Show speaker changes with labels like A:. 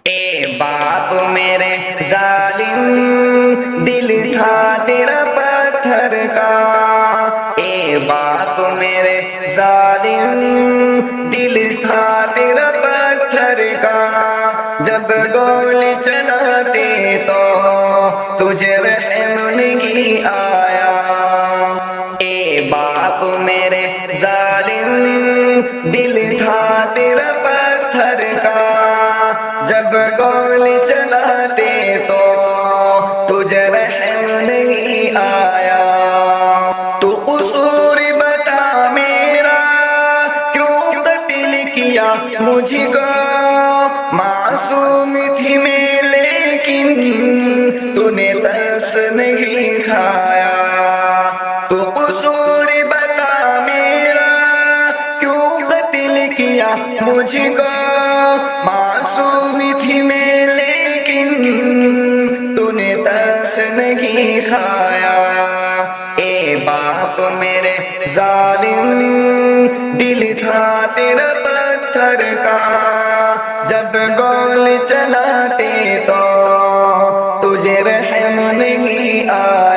A: اے باپ میرے ظالم دل تھا تیرا پتھر کا، اے باپ میرے ظالم دل تھا تیرا پتھر کا، جب گولی چلاتے تو تجھے رحم نہیں آیا۔ اے باپ میرے ظالم دل تھا تیرا پتھر کا، جب گولی چلاتے تو تجھے رحم نہیں آیا۔ تو قصور بتا میرا کیوں قتل کیا مجھ کو، معصوم تھی میں لیکن تو نے ترس نہیں کھایا۔ تو قصور بتا میرا کیوں قتل کیا مجھ کو، معصوم تھی میں لیکن تو نے ترس نہیں کھایا۔ اے باپ میرے ظالم دل تھا تیرا پتھر کا، جب گولی چلاتے تو تجھے رحم نہیں آیا۔